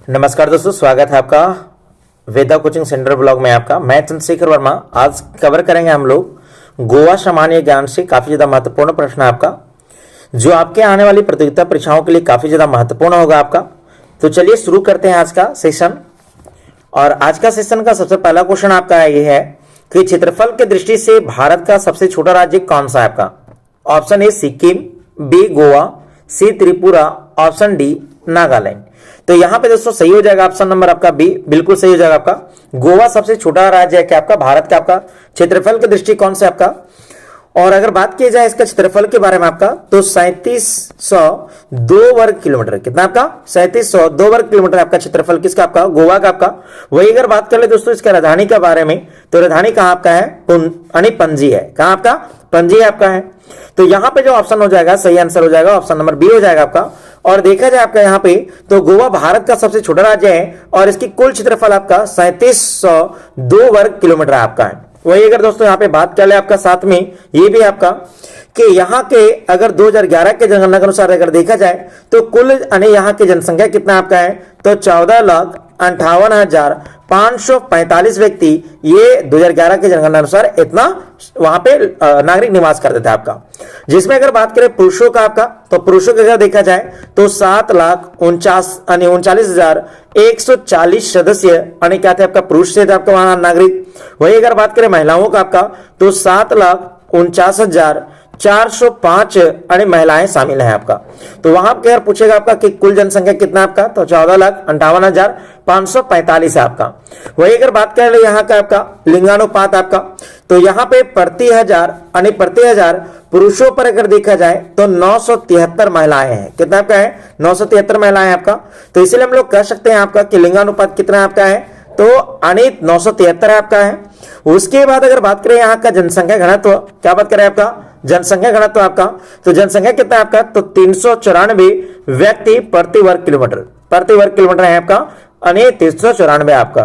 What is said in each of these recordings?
नमस्कार दोस्तों, स्वागत है आपका वेदा कोचिंग सेंटर ब्लॉग में। आपका मैं चंद्रशेखर वर्मा। आज कवर करेंगे हम लोग गोवा सामान्य ज्ञान से काफी ज्यादा महत्वपूर्ण प्रश्न है आपका, जो आपके आने वाली प्रतियोगिता परीक्षाओं के लिए काफी ज्यादा महत्वपूर्ण होगा आपका। तो चलिए शुरू करते हैं आज का सेशन। और आज का सेशन का सबसे पहला क्वेश्चन आपका ये है कि क्षेत्रफल की दृष्टि से भारत का सबसे छोटा राज्य कौन सा है आपका। Option A Sikkim, B Goa, C Tripura, option D Nagaland. तो यहां पे दोस्तों सही हो जाएगा ऑप्शन नंबर आपका बी, बिल्कुल सही हो जाएगा आपका। गोवा सबसे छोटा राज्य है क्या आपका भारत का, आपका क्षेत्रफल के दृष्टिकोण से आपका। और अगर बात की जाए इसका क्षेत्रफल के बारे में आपका, तो 3702 वर्ग किलोमीटर, कितना आपका 3702 वर्ग किलोमीटर आपका क्षेत्रफल किसका आपका गोवा का आपका। वही अगर बात कर ले दोस्तों इसका राजधानी के बारे में, तो राजधानी कहां आपका है, पणजी है। कहां आपका पणजी आपका है। तो यहां पे जो ऑप्शन हो जाएगा सही आंसर हो जाएगा ऑप्शन नंबर बी हो जाएगा आपका। और देखा जाए आपका यहाँ पे तो गोवा भारत का सबसे छोटा राज्य है और इसकी कुल क्षेत्रफल आपका 3702 वर्ग किलोमीटर आपका है। वही अगर दोस्तों यहाँ पे बात कर ले आपका साथ में ये भी आपका कि यहाँ के अगर 2011 के जनगणना के अनुसार अगर देखा जाए तो कुल यहाँ की जनसंख्या कितना आपका है, तो 14,58,545 व्यक्ति ये 2011 के जनगणना अनुसार इतना वहां पे नागरिक निवास करते थे आपका। जिसमें अगर बात करें पुरुषों का आपका, तो पुरुषों का अगर देखा जाए तो 7,39,140 सदस्य क्या थे आपका पुरुष से थे आपका वहां नागरिक। वही अगर बात करें महिलाओं का आपका, तो 7,49,405 महिलाएं शामिल हैं आपका। तो वहां पर अगर पूछेगा आपका कि कुल जनसंख्या कितना आपका, तो 14,58,545 है आपका। वही अगर बात कर ले यहाँ का आपका लिंगानुपात आपका, तो यहाँ पे प्रति हजार पुरुषों पर अगर देखा जाए तो 973 महिलाएं हैं। कितना आपका है 973 महिलाएं आपका। तो इसलिए हम लोग कह सकते हैं आपका कि लिंगानुपात कितना आपका है, तो 973 आपका है। उसके बाद अगर बात करें यहाँ का जनसंख्या घनत्व, क्या बात करें आपका जनसंख्या घनत्व आपका, तो जनसंख्या कितना आपका, तो 394 व्यक्ति प्रति वर्ग किलोमीटर है आपका, 394 आपका।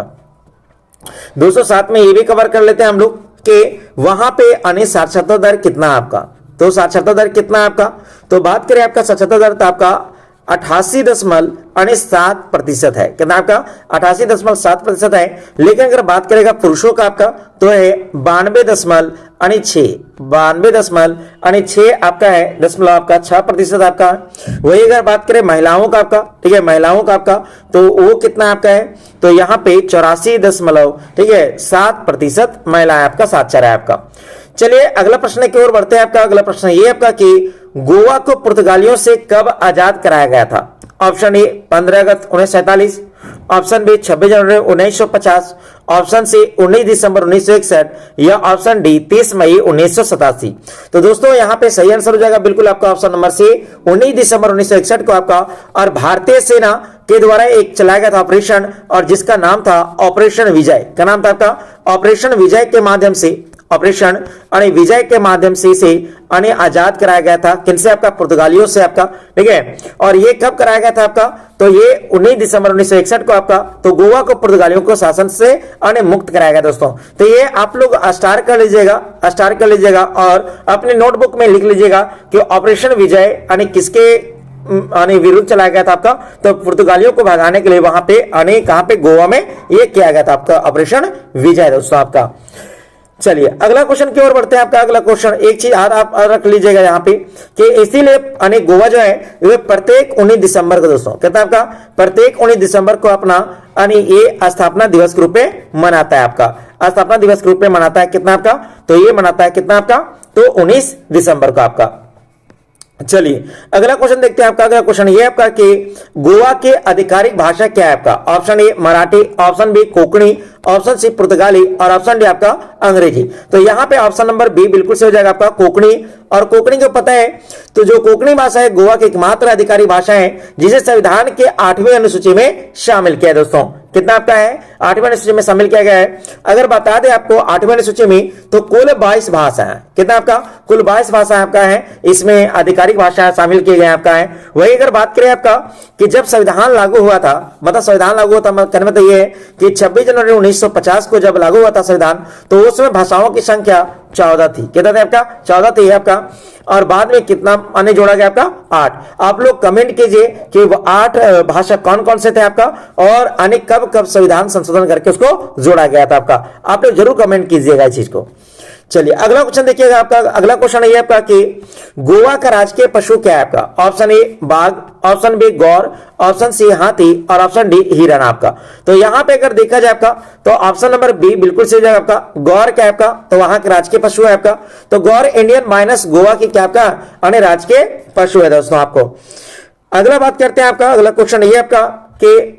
दोस्तों साथ में ये भी कवर कर लेते हैं हम लोग कि वहां पे साक्षरता दर कितना आपका। तो साक्षरता दर कितना आपका, तो बात करें आपका साक्षरता दर तो आपका 88.7% है। कितना आपका 88.7% है। लेकिन अगर बात करेगा पुरुषों का आपका, तो है 92.6 आपका है, दशमलव आपका 6% आपका। वही अगर बात करें महिलाओं का आपका, ठीक है महिलाओं का आपका, तो वो कितना आपका है, तो यहाँ पे 84.7% महिलाएं आपका साक्षर है आपका। चलिए अगला प्रश्न की ओर बढ़ते हैं आपका। अगला प्रश्न ये आपका कि गोवा को पुर्तगालियों से कब आजाद कराया गया था। ऑप्शन ए 15 अगस्त 1947, ऑप्शन बी 26 जनवरी 1950, ऑप्शन सी 19 दिसंबर 1961 या ऑप्शन डी 30 मई 1987। तो दोस्तों यहाँ पे सही आंसर हो जाएगा बिल्कुल आपका ऑप्शन नंबर सी 19 दिसंबर 1961 को आपका। और भारतीय सेना के द्वारा एक चलाया गया था ऑपरेशन, और जिसका नाम था ऑपरेशन विजय। क्या नाम था आपका, ऑपरेशन विजय के माध्यम से इसे आजाद कराया गया था। किनसे आपका, पुर्तगालियों से आपका, ठीक है। और ये कब कराया गया था आपका, तो ये 19 दिसंबर 1961 को आपका। तो गोवा को पुर्तगालियों को शासन से मुक्त कराया गया दोस्तों। तो ये आप लोग स्टार कर लीजिएगा और अपने नोटबुक में लिख लीजिएगा कि ऑपरेशन विजय किसके विरुद्ध चलाया गया था आपका, तो पुर्तगालियों को भगाने के लिए वहां पे कहां पे गोवा में ये किया गया था आपका ऑपरेशन विजय दोस्तों आपका। चलिए अगला क्वेश्चन की ओर बढ़ते हैं आपका। अगला क्वेश्चन एक चीज आप रख लीजिएगा यहाँ पे कि इसीलिए गोवा जो है वे प्रत्येक 19 दिसंबर को दोस्तों, कहता है आपका प्रत्येक 19 दिसंबर को अपना ये स्थापना दिवस के रूप में मनाता है आपका, स्थापना दिवस के रूप में मनाता है। कितना आपका, तो ये मनाता है कितना आपका, तो 19 दिसंबर को आपका। चलिए अगला क्वेश्चन देखते हैं आपका। अगला क्वेश्चन ये आपका कि गोवा की आधिकारिक भाषा क्या है आपका। Option A Marathi, option B Konkani, option C पुर्तगाली और ऑप्शन डी आपका अंग्रेजी। तो यहाँ पे ऑप्शन नंबर बी बिल्कुल से हो जाएगा आपका कोंकणी। और कोंकणी को पता है तो जो कोंकणी भाषा है गोवा की एकमात्र आधिकारिक भाषा है जिसे संविधान के 8वें अनुसूची में शामिल किया है दोस्तों। कितना आपका है 8वें अनुसूची में शामिल किया गया है। अगर बता दें आपको 8वें अनुसूची में तो कुल 22 भाषा है। कितना आपका कुल 22 भाषा आपका है, इसमें आधिकारिक भाषा शामिल किए गए आपका है। वही अगर बात करें आपका कि जब संविधान लागू हुआ था, मतलब संविधान लागू हुआ था कहने में तो ये है कि 26 जनवरी 1950 को जब लागू हुआ था संविधान, तो उसमें भाषाओं की संख्या 14 थी। कितना था आपका? 14 थी आपका। और बाद में कितना आने जोड़ा गया आपका? 8। आप लोग कमेंट कीजिए कि वो 8 भाषा कौन कौन से थे आपका, और आने कब कब संविधान संशोधन करके उसको जोड़ा गया था आपका। आप लोग जरूर कमेंट कीजिएगा इस चीज को। चलिए अगला क्वेश्चन देखिएगा आपका। अगला क्वेश्चन ये आपका कि गोवा का राजकीय पशु क्या है आपका? ऑप्शन ए बाघ, ऑप्शन बी गौर, ऑप्शन सी हाथी और ऑप्शन डी हिरण आपका। तो यहां पे अगर देखा जाए आपका तो ऑप्शन नंबर बी बिल्कुल सही जगह आपका। गौर क्या है आपका? तो वहां के राजकीय पशु है आपका। तो गौर इंडियन माइनस गोवा की क्या आपका अन्य राजकीय पशु है दोस्तों आपको। अगला बात करते हैं आपका। अगला क्वेश्चन ये आपका कि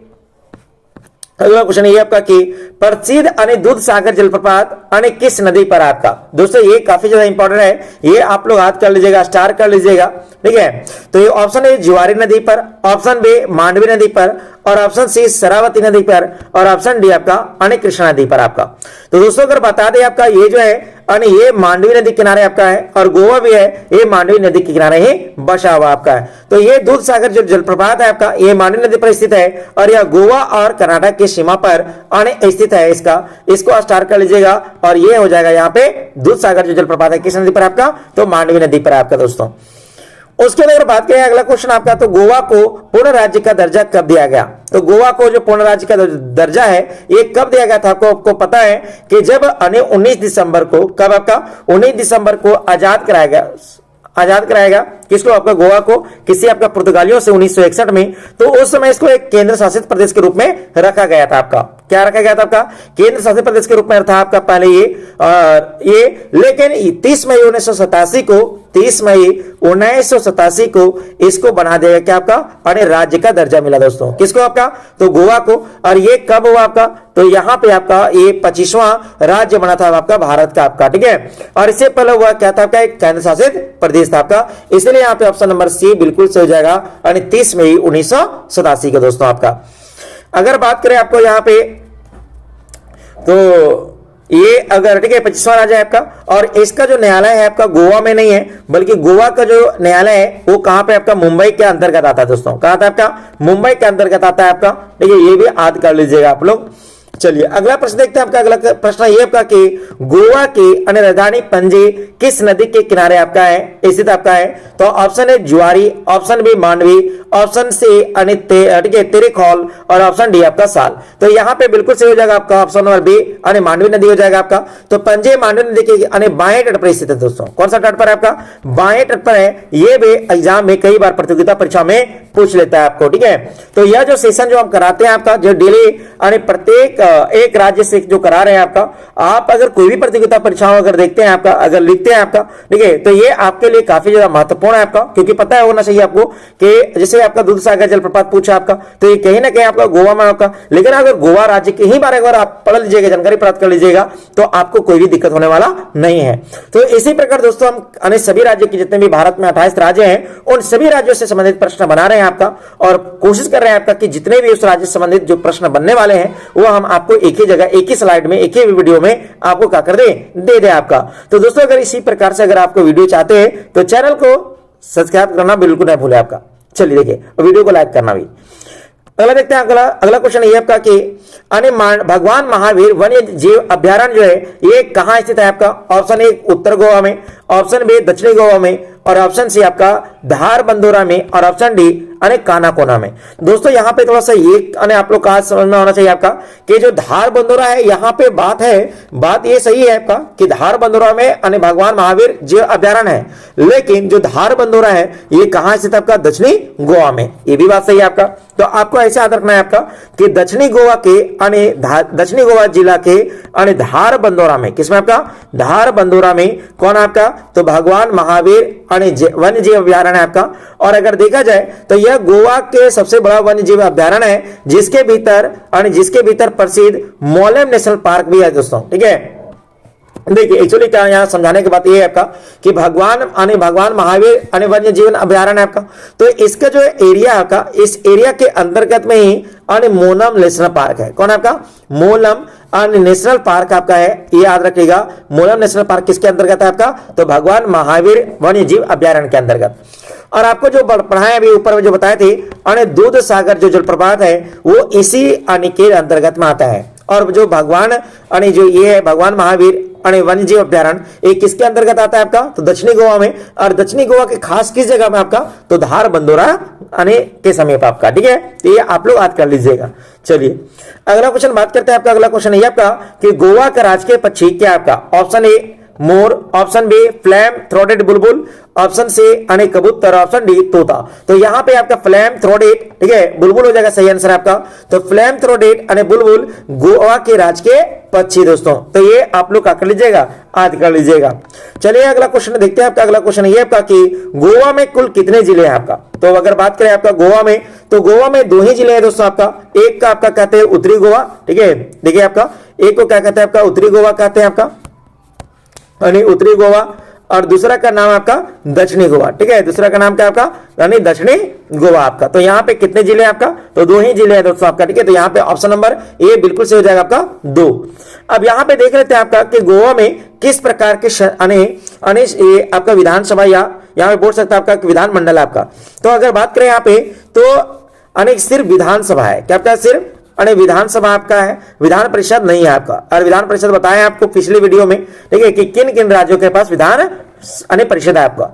अगला क्वेश्चन ये आपका कि प्रसिद्ध अने दूध सागर जलप्रपात अने किस नदी पर आपका। दोस्तों ये काफी ज्यादा इंपॉर्टेंट है, ये आप लोग याद कर लीजिएगा, स्टार कर लीजिएगा, ठीक है। तो ये ऑप्शन ए जुआरी नदी पर, ऑप्शन बी मांडवी नदी पर, और ऑप्शन सी शरावती नदी पर, और ऑप्शन डी आपका अने कृष्णा नदी पर आपका। तो दोस्तों अगर बता दें आपका ये जो है अने ये मांडवी नदी किनारे आपका है, और गोवा भी है, ये मांडवी नदी के किनारे ही बसा हुआ आपका है। तो ये दूध सागर जो जलप्रपात है आपका, ये मांडवी नदी पर स्थित है, और यह गोवा और कर्नाटक की सीमा पर अने स्थित है। इसको स्टार कर लीजिएगा, और ये हो जाएगा यहाँ पे दूध सागर जो जलप्रपात है किस नदी पर आपका? तो मांडवी नदी पर आपका दोस्तों। उसके बाद अगर बात करें अगला क्वेश्चन आपका, तो गोवा को पूर्ण राज्य का दर्जा कब दिया गया? तो गोवा को जो पूर्ण राज्य का दर्जा है ये कब दिया गया था? आपको पता है कि जब 19 दिसंबर को, कब आपका 19 दिसंबर को आजाद कराया गया किसको? आपका गोवा को किसी आपका पुर्तगालियों से 1961 में। तो उस समय इसको एक केंद्र शासित प्रदेश के रूप में रखा गया था आपका। क्या रखा गया था आपका? केंद्र शासित प्रदेश के रूप में था आपका पहले ये लेकिन 30 मई 1987 को इसको बना दिया क्या आपका? अरे राज्य का दर्जा मिला दोस्तों। किसको आपका? तो गोवा को। और ये कब हुआ आपका? तो यहां पे आपका ये 25वां राज्य बना था आपका भारत का आपका, ठीक है। और इससे पहले हुआ क्या था आपका? एक केंद्र शासित प्रदेश था आपका। इसलिए यहाँ पे ऑप्शन नंबर सी बिल्कुल सही हो जाएगा, 30 मई 1987 का दोस्तों आपका। अगर बात करें आपको यहाँ पे तो ये अगर, ठीक है, 25वां राज्य है आपका, और इसका जो न्यायालय है आपका गोवा में नहीं है, बल्कि गोवा का जो न्यायालय है वो कहां पे आपका? मुंबई के अंतर्गत आता है दोस्तों। कहां था आपका? मुंबई के अंतर्गत आता है आपका, ठीक है। ये भी याद कर लीजिएगा आप लोग। चलिए अगला प्रश्न देखते हैं आपका। अगला प्रश्न ये आपका कि गोवा की अन्य राजधानी पणजी किस नदी के किनारे आपका है, स्थित आपका है? तो option A Zuari, option B Mandovi, option C Terekhol, और ऑप्शन डी आपका साल। तो यहाँ पे बिल्कुल सही हो जाएगा आपका ऑप्शन नंबर बी, अने मांडवी नदी हो जाएगा आपका। तो पणजी मांडवी नदी के अने बाएं तट पर स्थित है दोस्तों। कौन सा तट पर है आपका? बाएं तट पर है। ये भी एग्जाम में कई बार प्रतियोगिता परीक्षा में पूछ लेता है आपको, ठीक है। तो यह जो सेशन जो हम कराते हैं आपका, जो डेली प्रत्येक एक राज्य से जो करा रहे हैं आपका, आप अगर कोई भी प्रतियोगिता परीक्षाओं अगर देखते हैं आपका, अगर लिखते हैं आपका, ठीक है, तो ये आपके लिए काफी ज्यादा महत्वपूर्ण है आपका, क्योंकि पता है होना चाहिए आपको कि जैसे आपका दूध सागर जलप्रपात पूछा आपका, तो ये कहीं ना कहीं आपका गोवा में आपका। लेकिन अगर गोवा राज्य के ही बारे में अगर आप पढ़ लीजिएगा, जानकारी प्राप्त कर लीजिएगा, तो आपको कोई भी दिक्कत होने वाला नहीं है। तो इसी प्रकार दोस्तों हम सभी राज्य के जितने भी भारत में 28 राज्य हैं, उन सभी राज्यों से संबंधित प्रश्न बना रहे हैं आपका, और कोशिश कर रहे हैं आपका कि जितने भी उस राज्य से संबंधित जो प्रश्न बनने वाले हैं वो हम आपको एक ही जगह, एक ही स्लाइड में, एक ही वीडियो में आपको क्या कर दे आपका। तो दोस्तों अगर इसी प्रकार से अगर आपको वीडियो चाहते हैं तो चैनल को सब्सक्राइब करना बिल्कुल नहीं भूले आपका। चलिए देखिए, वीडियो को लाइक करना भी। अगला देखते हैं, अगला क्वेश्चन ये आपका कि भगवान महावीर वन्य जीव अभ्यारण्य जो है ये कहां स्थित है आपका? ऑप्शन ए उत्तर गोवा में, ऑप्शन बी दक्षिणी गोवा में, और ऑप्शन सी आपका धार बंदोरा में, और ऑप्शन डी कानाकोना में। दोस्तों यहाँ पे थोड़ा सा ये आप लोग का समझ में होना चाहिए आपका कि जो धार बंदोरा है, यहाँ पे बात ये सही है आपका कि धार बंदोरा में भगवान महावीर जीव अभ्यारण्य है, लेकिन जो धार बंदोरा है ये कहां स्थित आपका? दक्षिणी गोवा में। ये भी बात सही है आपका। तो आपको ऐसे याद रखना है आपका कि दक्षिणी गोवा के दक्षिणी गोवा जिला के धार बंदोरा में, किसमें आपका? धार बंदोरा में कौन आपका? तो भगवान महावीर वन्य जीव अभ्यारण्य आपका। और अगर देखा जाए तो यह गोवा के सबसे बड़ा वन्य जीव अभ्यारण्य है, जिसके भीतर प्रसिद्ध मोलेम नेशनल पार्क भी है दोस्तों, ठीक है। देखिए एक्चुअली क्या यहाँ समझाने की बात ये है आपका कि भगवान महावीर वन्य जीवन अभ्यारण्य आपका, तो इसका जो एरिया आपका, इस एरिया के अंतर्गत में ही मोलम नेशनल पार्क है। कौन आपका? मोलम नेशनल पार्क आपका है, ये याद रखिएगा। मोलम नेशनल पार्क किसके अंतर्गत है आपका? तो भगवान महावीर वन्य जीव अभ्यारण्य के अंतर्गत। और आपको जो पढ़ाए अभी ऊपर में जो बताए थे दूध सागर जो जलप्रपात है वो इसी के अंतर्गत में आता है। और जो भगवान जो ये है भगवान महावीर અને वन्यजीव अभ्यारण्य ये किसके अंतर्गत आता है आपका? तो दक्षिणी गोवा में। और दक्षिणी गोवा के खास किस जगह में आपका? तो धार बंदोरा आने के समीप आपका, ठीक है। तो ये आप लोग याद कर लीजिएगा। चलिए अगला क्वेश्चन बात करते हैं आपका। अगला क्वेश्चन ये आपका कि गोवा का राजकीय पक्षी क्या है आपका? ऑप्शन ए मोर, option B flame throated bulbul, option C अने कबूतर, ऑप्शन डी तोता। तो यहाँ पे आपका फ्लैम थ्रोटेड, ठीक है, बुलबुल हो जाएगा सही आंसर आपका। तो फ्लैम थ्रोटेड अने बुलबुल गोवा के राजकीय पक्षी दोस्तों। तो ये आप लोग क्या कर लीजिएगा? याद कर लीजिएगा। चलिए अगला क्वेश्चन देखते हैं आपका। अगला क्वेश्चन ये आपका कि गोवा में कुल कितने जिले हैं आपका? तो अगर बात करें आपका गोवा में, तो गोवा में 2 ही जिले हैं दोस्तों आपका। एक का आपका कहते हैं उत्तरी गोवा, ठीक है, देखिए आपका एक को क्या कहते हैं आपका? उत्तरी गोवा कहते हैं आपका, यानी उत्तरी गोवा, और दूसरा का नाम आपका दक्षिणी गोवा, ठीक है। दूसरा का नाम क्या आपका? यानी दक्षिणी गोवा आपका। तो यहाँ पे कितने जिले हैं आपका? तो 2 ही जिले हैं दोस्तों आपका, ठीक है। तो यहाँ पे ऑप्शन नंबर ए बिल्कुल से हो जाएगा आपका 2। अब यहाँ पे देख लेते हैं आपका कि गोवा में किस प्रकार के ये आपका विधानसभा या यहाँ पे बोल सकता है आपका विधान मंडल आपका। तो अगर बात करें यहाँ पे तो अनेक सिर्फ विधानसभा है, क्या आपका? सिर्फ अरे विधानसभा आपका है, विधान परिषद नहीं है आपका। और विधान परिषद बताया आपको पिछले वीडियो में, ठीक है, कि किन किन राज्यों के पास विधान परिषद है आपका।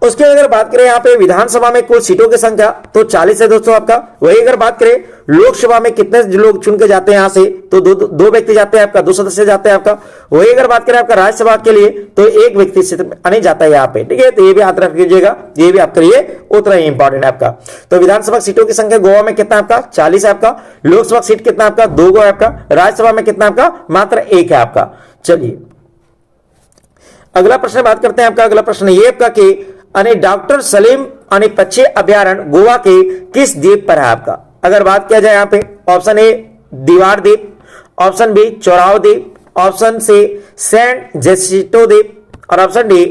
उसके अगर बात करें यहाँ पे विधानसभा में कुल सीटों की संख्या तो 40 है दोस्तों आपका। वही अगर बात करें लोकसभा में कितने लोग चुन के जाते हैं यहाँ से, तो दो व्यक्ति जाते हैं आपका, 2 सदस्य जाते हैं आपका। वही अगर बात करें आपका राज्यसभा के लिए तो 1 व्यक्ति आने जाता है यहाँ पे, ठीक है। तो ये भी याद रख लीजिएगा, ये भी आपके लिए उतना ही इंपॉर्टेंट है आपका। तो विधानसभा सीटों की संख्या गोवा में कितना आपका? 40 है आपका। लोकसभा सीट कितना आपका? 2 है आपका। राज्यसभा में कितना आपका? मात्र 1 है आपका। चलिए अगला प्रश्न बात करते हैं आपका। अगला प्रश्न ये आपका कि डॉक्टर सलीम पक्षी अभ्यारण्य गोवा के किस द्वीप पर है आपका? अगर बात किया जाए यहाँ पे ऑप्शन ए दीवार द्वीप, ऑप्शन बी चौराव द्वीप, ऑप्शन सी सेंट जेसिटो द्वीप, और ऑप्शन डी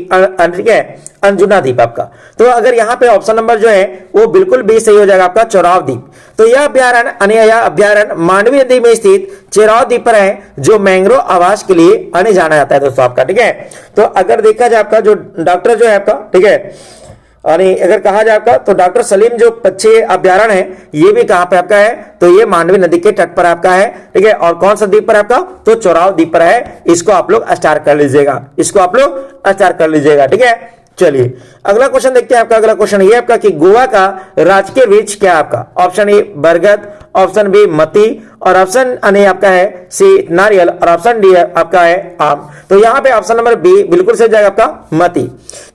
ठीक है अंजुना द्वीप आपका। तो अगर यहाँ पे ऑप्शन नंबर जो है वो बिल्कुल भी सही हो जाएगा आपका, चौराव द्वीप। तो यह अभ्यारण्य मांडवी नदी में स्थित चौराव द्वीप पर है, जो मैंग्रोव आवास के लिए जाना जाता है दोस्तों आपका, ठीक है। तो अगर देखा जाए आपका जो डॉक्टर जो है आपका, ठीक है, अगर कहा जाए आपका तो डॉक्टर सलीम जो पक्षी अभ्यारण्य है ये भी कहां पे आपका है? तो ये मांडवी नदी के तट पर आपका है, ठीक है। और कौन सा द्वीप पर आपका? तो चौराव द्वीप पर है। इसको आप लोग स्टार कर लीजिएगा, इसको आप लोग स्टार कर लीजिएगा, ठीक है। चलिए अगला क्वेश्चन देखते हैं आपका। अगला क्वेश्चन ये आपका कि गोवा का राजकीय वृक्ष क्या है आपका? ऑप्शन ए बरगद, ऑप्शन बी मती, और ऑप्शन आपका है सी नारियल, और ऑप्शन डी आपका है आम। तो यहाँ पे ऑप्शन नंबर बी बिल्कुल सही जाएगा आपका, मती।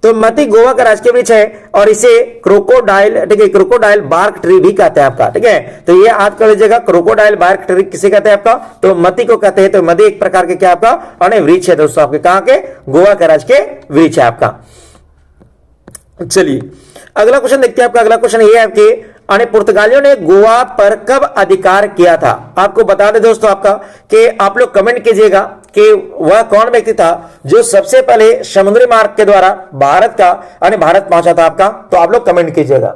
तो मती गोवा का राजकीय वृक्ष है और इसे क्रोकोडाइल, ठीक है, क्रोकोडाइल बार्क ट्री भी कहते हैं आपका, ठीक है। तो ये याद कर लीजिएगा, क्रोकोडाइल बार्क ट्री किसे कहते हैं आपका? तो मती को कहते हैं। तो मती एक प्रकार के क्या आपका वृक्ष है दोस्तों आपके, कहाँ के? गोवा का राजकीय वृक्ष है आपका। चलिए अगला क्वेश्चन देखते हैं आपका। अगला क्वेश्चन ये है कि पुर्तगालियों ने गोवा पर कब अधिकार किया था? आपको बता दें दोस्तों आपका कि आप लोग कमेंट कीजिएगा कि वह कौन व्यक्ति था जो सबसे पहले समुद्री मार्ग के द्वारा भारत पहुंचा था आपका। तो आप लोग कमेंट कीजिएगा।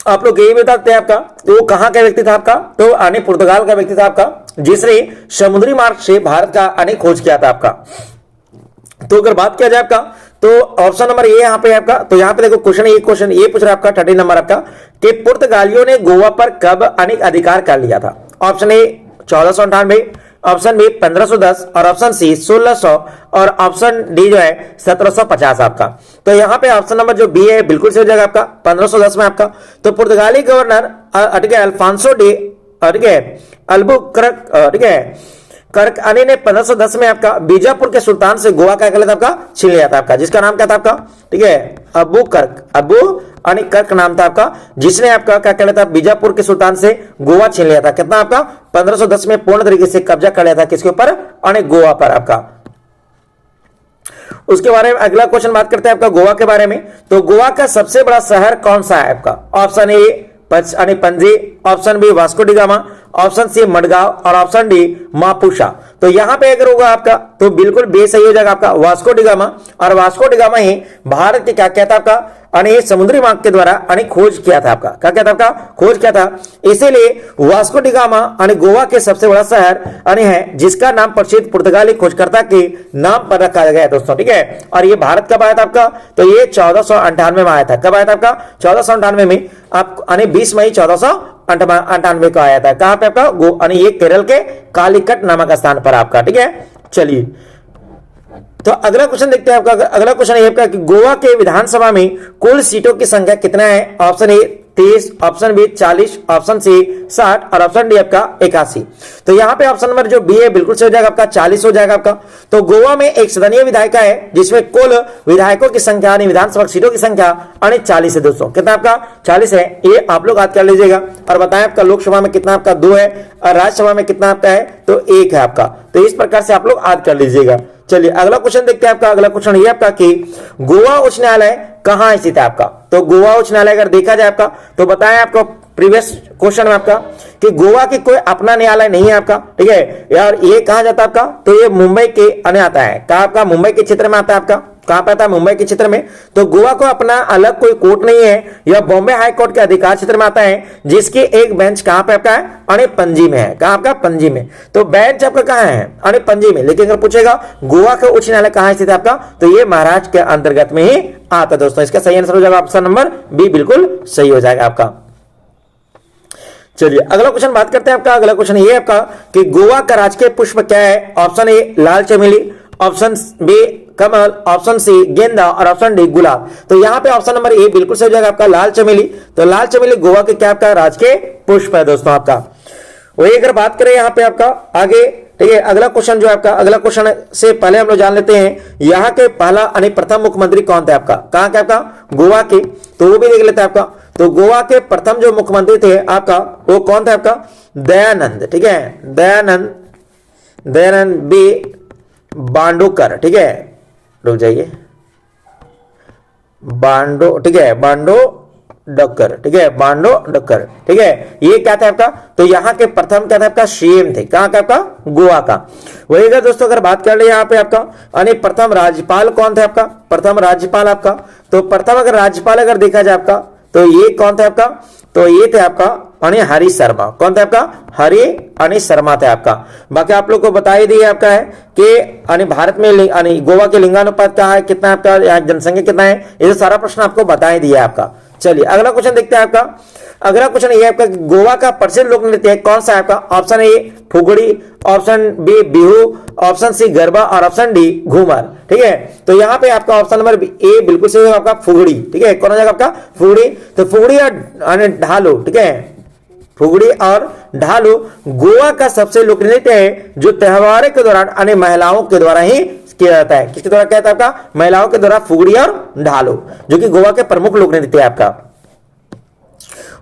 आप लोग यही बता सकते हैं आपका तो वो कहां का व्यक्ति था आपका? तो पुर्तगाल का व्यक्ति था आपका, जिसने समुद्री मार्ग से भारत का खोज किया था आपका। तो अगर बात किया जाए आपका तो ऑप्शन नंबर ए यहाँ पे आपका। तो यहाँ पे देखो क्वेश्चन ये पूछ रहा है आपका 30 नंबर आपका कि पुर्तगालियों ने गोवा पर कब अधिकार कर लिया था? ऑप्शन ए 1498, ऑप्शन बी 1510, और ऑप्शन सी 1600, और ऑप्शन डी जो है 1750 आपका। तो यहाँ पे ऑप्शन नंबर जो बी है बिल्कुल सही हो जाएगा आपका 1510 में आपका। तो पुर्तगाली गवर्नर ठीक है अल्फांसो डी, ठीक है, अल्बुकर्क, ठीक है, कर्क ने 1510 में आपका बीजापुर के सुल्तान से गोवा क्या कर लिया था आपका? छीन लिया था आपका, जिसका नाम क्या था आपका? ठीक है अबू कर्क नाम था आपका, जिसने आपका क्या कर लिया था? बीजापुर के सुल्तान से गोवा छीन लिया था। कितना आपका? 1510 में पूर्ण तरीके से कब्जा कर लिया था किसके ऊपर? गोवा पर आपका। उसके बारे में अगला क्वेश्चन बात करते हैं आपका गोवा के बारे में। तो गोवा का सबसे बड़ा शहर कौन सा है आपका? Option A Panaji, option B Vasco da Gama, option C Madgaon, और ऑप्शन डी मापुसा। तो यहां पे अगर होगा आपका तो बिल्कुल बे सही हो जाएगा आपका वास्को डी गामा। और वास्को डी गामा ही भारत के क्या कहता आपका समुद्री मार्ग के द्वारा खोज किया था आपका। क्या कहता आपका? खोज किया था। इसीलिए वास्को डी गामा गोवा के सबसे बड़ा शहर है, जिसका नाम प्रसिद्ध पुर्तगाली खोजकर्ता के नाम पर रखा गया है दोस्तों, ठीक है। और ये भारत कब आया था आपका? तो ये 1498 में आया था। कब आया था आपका? 1498 में आप 20 मई 1498 98 को आया था। कहां पे आपका यानी ये केरल के कालीकट नामक स्थान पर आपका, ठीक है। चलिए तो अगला क्वेश्चन देखते हैं आपका। अगला क्वेश्चन ये आपका कि गोवा के विधानसभा में कुल सीटों की संख्या कितना है? Option A 30, option B 40, option C 60 और ऑप्शन डी आपका 81। तो यहाँ पे ऑप्शन नंबर जो बी है बिल्कुल सही हो जाएगा आपका, 40 हो जाएगा आपका। तो गोवा में एक सदनीय विधायिका है जिसमें कुल विधायकों की संख्या यानी विधानसभा सीटों की संख्या यानी 40 है दोस्तों। कितना आपका 40 है, ये आप लोग याद कर लीजिएगा। और बताएं आपका लोकसभा में कितना आपका 2 है और राज्यसभा में कितना आपका है तो 1 है आपका। तो इस प्रकार से आप लोग याद कर लीजिएगा। चलिए अगला क्वेश्चन देखते हैं आपका। अगला क्वेश्चन ये आपका कि गोवा उच्च न्यायालय कहां स्थित है आपका? तो गोवा उच्च न्यायालय अगर देखा जाए आपका तो बताएं आपको प्रीवियस क्वेश्चन में आपका कि गोवा की कोई अपना न्यायालय नहीं है आपका, ठीक है यार। ये कहां जाता है आपका? तो ये मुंबई के अन्य आता है। कहां आपका? मुंबई के क्षेत्र में आता है आपका। कहां पे आता है? मुंबई के क्षेत्र में। तो गोवा को अपना अलग कोई कोर्ट नहीं है, यह बॉम्बे हाई कोर्ट के अधिकार क्षेत्र में आता है, जिसकी एक बेंच कहां पे आपका है? अने पणजी में है। कहां आपका? पणजी में। तो बेंच आपका कहां है? अने पणजी में। लेकिन अगर पूछेगा गोवा का उच्च न्यायालय कहां स्थित है आपका, तो ये महाराष्ट्र के अंतर्गत में ही आता है दोस्तों। इसका सही आंसर हो जाएगा ऑप्शन नंबर बी, बिल्कुल सही हो जाएगा आपका। चलिए अगला क्वेश्चन बात करते हैं आपका। अगला क्वेश्चन ये आपका कि गोवा का राजकीय पुष्प क्या है? ऑप्शन ए लाल चमेली, ऑप्शन बी कमल, ऑप्शन सी गेंदा और ऑप्शन डी गुलाब। तो यहाँ पे ऑप्शन नंबर ए बिल्कुल सही हो जाएगा आपका, लाल चमेली। तो लाल चमेली गोवा के क्या आपका राजकीय पुष्प है दोस्तों आपका। वही अगर बात करें यहाँ पे आपका आगे, ठीक है। अगला क्वेश्चन जो आपका, अगला क्वेश्चन से पहले हम लोग जान लेते हैं यहाँ के पहला यानी प्रथम मुख्यमंत्री कौन थे आपका? कहाँ के आपका? गोवा के। तो वो भी देख लेते हैं आपका। तो गोवा के प्रथम जो मुख्यमंत्री थे आपका वो कौन थे आपका? दयानंद, ठीक है। दयानंद बी बांडोकर, ठीक है। रुक जाइए, बांडो, ठीक है, बांडो डक्कर, ठीक है, बांडो डक्कर, ठीक है। ये क्या था आपका? तो यहाँ के प्रथम क्या था आपका? सीएम थे। कहाँ का आपका? गोवा का। वही अगर दोस्तों अगर बात कर ले यहाँ पे आपका यानी प्रथम राज्यपाल कौन थे आपका? प्रथम राज्यपाल आपका, तो प्रथम अगर राज्यपाल अगर देखा जाए आपका तो ये कौन थे आपका? तो ये थे आपका यानी हरि शर्मा। कौन थे आपका? हरि शर्मा थे आपका। बाकी आप लोग को बता ही दिया आपका है कि यानी भारत में यानी गोवा के लिंगानुपात क्या है, कितना आपका यहाँ जनसंख्या कितना है, ये सारा प्रश्न आपको बता ही दिया आपका। चलिए अगला क्वेश्चन देखते हैं आपका। अगला क्वेश्चन ये आपका गोवा का प्रसिद्ध लोक नृत्य कौन सा है आपका? Option A Fugdi, option B Bihu, option C Garba और ऑप्शन डी घूमर, ठीक है। तो यहाँ पे आपका ऑप्शन नंबर ए बिल्कुल सही है आपका, फुगड़ी, ठीक है। कौन हो जाएगा आपका? फुगड़ी। तो फुगड़ी और ढालो, ठीक है, फुगड़ी और ढालो गोवा का सबसे लोकप्रिय नृत्य है जो त्योहारों के दौरान अन्य महिलाओं के द्वारा ही किया जाता है। किसके द्वारा किया जाता है आपका? महिलाओं के द्वारा फुगड़ी और ढालो, जो कि गोवा के प्रमुख लोक नृत्य है आपका।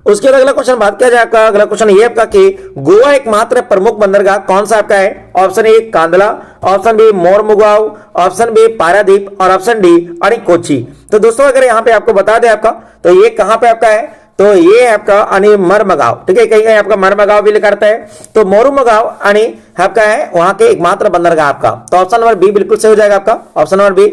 उसके बाद अगला क्वेश्चन बात किया जाए आपका। अगला क्वेश्चन ये आपका कि गोवा एकमात्र प्रमुख बंदरगाह कौन सा आपका है? Option A Kandla, option B Mormugao, option B Paradip और ऑप्शन डी अरे कोची। तो दोस्तों अगर यहाँ पे आपको बता दें आपका तो ये कहां पे आपका है? तो ये आपका अनि मरमगांव, ठीक है। कहीं कहीं आपका मरमगांव भी लिखा रहता है। तो मोरमुगांव अनि आपका है वहां के एकमात्र बंदरगाह आपका। तो ऑप्शन नंबर बी बिल्कुल सही हो जाएगा आपका, ऑप्शन नंबर बी।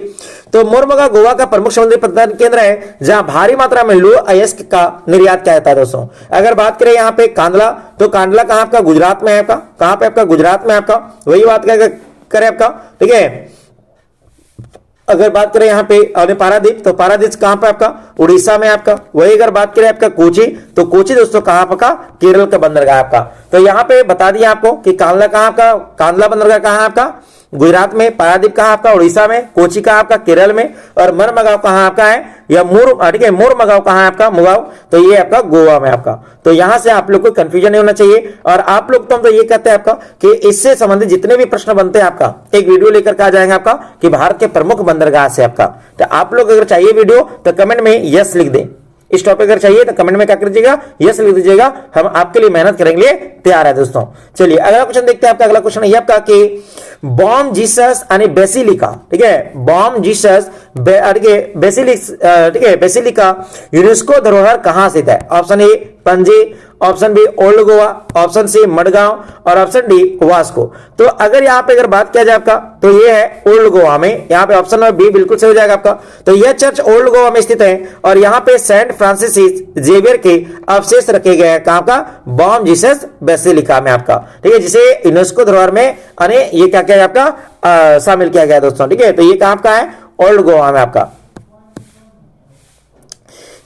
तो मोरमुगांव गोवा का प्रमुख समुद्री प्रबंधन केंद्र है जहां भारी मात्रा में लौह अयस्क का निर्यात किया जाता है दोस्तों। अगर बात करें यहाँ पे कांदला, तो कांदला कहां आपका? गुजरात में है आपका। कहां पे आपका? गुजरात में आपका। वही बात करें आपका, ठीक है। अगर बात करें यहाँ पे पारादीप, तो पारादीप कहां पे आपका? उड़ीसा में आपका। वही अगर बात करें आपका कोची, तो कोची दोस्तों कहां आपका? केरल का बंदरगाह आपका। तो यहाँ पे बता दिया आपको कि कांदला कहां आपका? कांदला बंदरगाह कहां आपका? गुजरात में। पारादीप कहां आपका? उड़ीसा में। कोची कहां आपका? केरल में। और मरमगांव कहां आपका है? या ठीक है, मोरमगांव कहां है आपका? मुगांव। तो ये आपका गोवा में आपका। तो यहां से आप लोग को कंफ्यूजन नहीं होना चाहिए। और आप लोग तो ये कहते हैं आपका कि इससे संबंधित जितने भी प्रश्न बनते हैं आपका एक वीडियो लेकर के आ जाएंगे आपका कि भारत के प्रमुख बंदरगाह से आपका। तो आप लोग अगर चाहिए वीडियो तो कमेंट में यस लिख दें। इस टॉपिक अगर चाहिए तो कमेंट में क्या कर दीजिएगा? यस लिख दीजिएगा। हम आपके लिए मेहनत करेंगे लिए तैयार है दोस्तों। चलिए अगला क्वेश्चन देखते हैं आपका। अगला क्वेश्चन ये आपका कि बॉम जीसस यानी बेसिलिका, ठीक है, बॉम जीसस ठीक है बेसिलिका यूनेस्को धरोहर कहां स्थित है? Option A Panaji, option B old Goa, option C Madgaon और ऑप्शन डी वास्को। तो अगर यहाँ पे अगर बात किया जाए आपका तो ये है ओल्ड गोवा में। यहाँ पे ऑप्शन नंबर बी बिल्कुल सही हो जाएगा आपका। तो यह चर्च ओल्ड गोवा में स्थित है और यहाँ पे सेंट फ्रांसिस जेवियर के अवशेष रखे गए हैं। कहां का? बॉम जीसस बेसिलिका में आपका, ठीक है, जिसे यूनेस्को धरोहर में ये क्या क्या आपका शामिल किया गया दोस्तों, ठीक है। तो ये कहां का है? ओल्ड गोवा में आपका।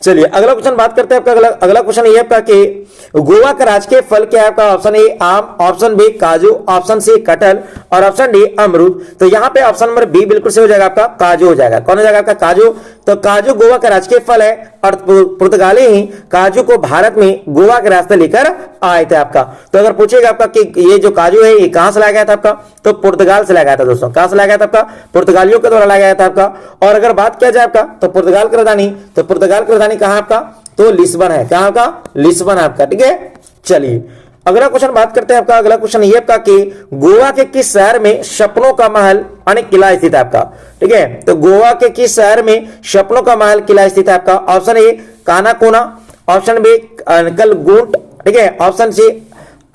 चलिए अगला क्वेश्चन बात करते हैं आपका। अगला क्वेश्चन ये आपका कि गोवा का राजकीय फल क्या है आपका? ऑप्शन ए आम, ऑप्शन बी काजू, ऑप्शन सी कटहल और ऑप्शन डी अमरूद। तो यहाँ पे ऑप्शन नंबर बी बिल्कुल से हो जाएगा आपका, काजू हो जाएगा। कौन हो जाएगा आपका? काजू। तो काजू गोवा का राजकीय फल है और पुर्तगाली ही काजू को भारत में गोवा के रास्ते लेकर आए थे आपका। तो अगर पूछेगा आपका कि ये जो काजू है ये कहां से लाया गया था आपका, तो पुर्तगाल से लाया गया था दोस्तों। कहां से लाया गया था आपका? पुर्तगालियों के द्वारा लाया गया था आपका। और अगर बात किया जाए आपका तो पुर्तगाल की राजधानी, तो पुर्तगाल की राजधानी कहां आपका? तो लिस्बन है। कहां का? लिस्बन है आपका। ठीक है, चलिए अगला क्वेश्चन बात करते हैं आपका। अगला क्वेश्चन ये आपका कि गोवा के किस शहर में सपनों का महल यानी किला स्थित है आपका? ठीक है, तो गोवा के किस शहर में सपनों का महल किला स्थित है आपका? Option A Canacona, option B Calangute, ठीक है, option C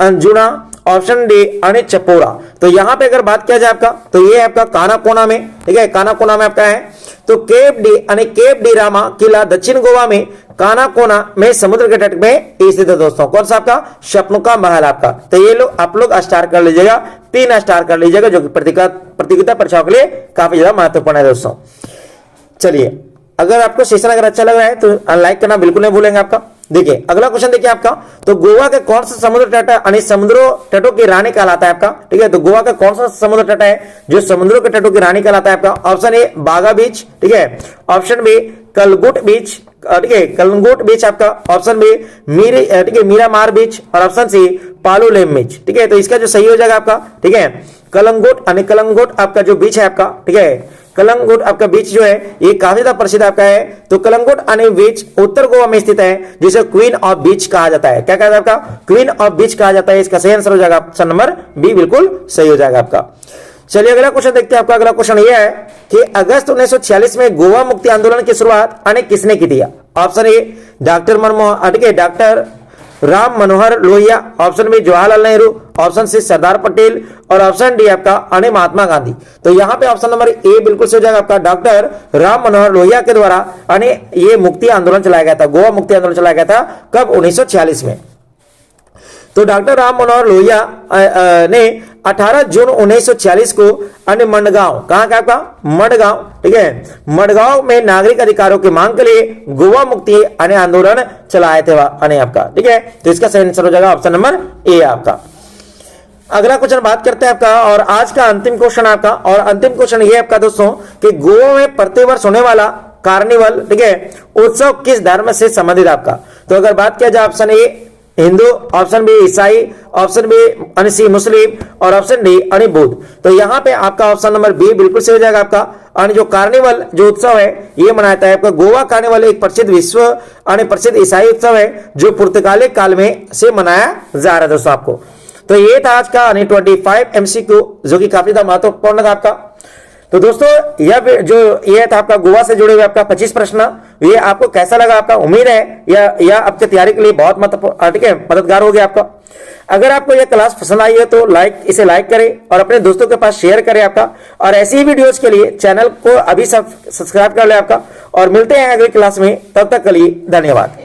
Anjuna, option D अने चपोरा। तो यहां पे अगर बात किया जाए आपका तो ये आपका कानाकोना में, ठीक है, कानाकोना में आपका है। तो केप डी रामा किला दक्षिण गोवा में कानाकोना में समुद्र के तट में स्थित है दोस्तों। कौन सा आपका? सपनों का महल आपका। तो ये लोग आप लोग स्टार कर लीजिएगा, 3 स्टार कर लीजिएगा, जो कि प्रतियोगिता परीक्षाओं के लिए काफी ज्यादा महत्वपूर्ण है दोस्तों। चलिए अगर आपको सेशन अगर अच्छा लग रहा है तो लाइक करना बिल्कुल नहीं भूलेंगे आपका। देखिए अगला क्वेश्चन देखिए आपका, तो गोवा के कौन सा समुद्र तट यानी समुद्रों तटों की रानी कहलाता है आपका? ठीक है, तो गोवा का कौन सा समुद्र तट है जो समुद्रों के तटों की रानी कहलाता है आपका? ऑप्शन ए बागा बीच, ठीक है, ऑप्शन बी कलगुट बीच, ठीक है, कलंगुट बीच आपका, ऑप्शन बी ठीक है मीरामार बीच और ऑप्शन सी पालुलेम बीच। ठीक है, तो इसका जो सही हो जाएगा आपका, ठीक है, कलंगुट आपका जो बीच है आपका, ठीक है, कलंगुट आपका बीच जो है ये काफी ज्यादा प्रसिद्ध आपका है। तो कलंगुट अने बीच उत्तर गोवा में स्थित है, जिसे क्वीन ऑफ बीच कहा जाता है। क्या कहा जाता है आपका? क्वीन ऑफ बीच कहा जाता है। इसका सही आंसर हो जाएगा ऑप्शन नंबर बी, बिल्कुल सही हो जाएगा आपका। चलिए अगला क्वेश्चन देखते हैं आपका। अगला क्वेश्चन यह है कि अगस्त 1946 में गोवा मुक्ति आंदोलन की शुरुआत किसने की थी? ऑप्शन ए डॉक्टर मनमोहन, ठीक है, doctor Ram Manohar Lohia, option B Jawaharlal Nehru, option C Sardar Patel और ऑप्शन डी आपका अने महात्मा गांधी। तो यहां पे ऑप्शन नंबर ए बिल्कुल से हो जाएगा आपका, डॉक्टर राम मनोहर लोहिया के द्वारा अने ये मुक्ति आंदोलन चलाया गया था, गोवा मुक्ति आंदोलन चलाया गया था। कब? 1946 में। तो डॉक्टर राम मनोहर लोहिया ने 18 जून 1946 को अन्य मडगांव, कहां का आपका? मडगांव, ठीक है, मडगांव में नागरिक अधिकारों की मांग के लिए गोवा मुक्ति अन्य आंदोलन चलाए थे अन्य आपका। ठीक है, तो इसका सही आंसर हो जाएगा ऑप्शन नंबर ए आपका। अगला क्वेश्चन बात करते हैं आपका और आज का अंतिम क्वेश्चन आपका, और अंतिम क्वेश्चन ये आपका दोस्तों कि गोवा में प्रतिवर्ष होने वाला कार्निवल, ठीक है, उत्सव किस धर्म से संबंधित आपका? तो अगर बात किया जाए ऑप्शन ए हिंदू, ऑप्शन बी ईसाई, ऑप्शन बी सी मुस्लिम और ऑप्शन डी अनी बुद्ध। तो यहाँ पे आपका ऑप्शन नंबर बी बिल्कुल से हो जाएगा आपका। और जो कार्निवल जो उत्सव है ये मनाता है आपका गोवा कार्निवल, एक प्रसिद्ध विश्व प्रसिद्ध ईसाई उत्सव है जो पुर्तगाली काल में से मनाया जा रहा है दोस्तों आपको। तो ये था आज का 25 MCQ जो कि काफी ज्यादा महत्वपूर्ण था आपका। तो दोस्तों यह जो ये था आपका गोवा से जुड़े हुए आपका 25 प्रश्न, ये आपको कैसा लगा आपका? उम्मीद है यह आपके तैयारी के लिए बहुत महत्वपूर्ण, ठीक है, मददगार हो गया आपका। अगर आपको यह क्लास पसंद आई है तो इसे लाइक करें और अपने दोस्तों के पास शेयर करें आपका। और ऐसी ही वीडियोस के लिए चैनल को अभी सब्सक्राइब कर ले आपका। और मिलते हैं अगली क्लास में, तब तक के लिए धन्यवाद।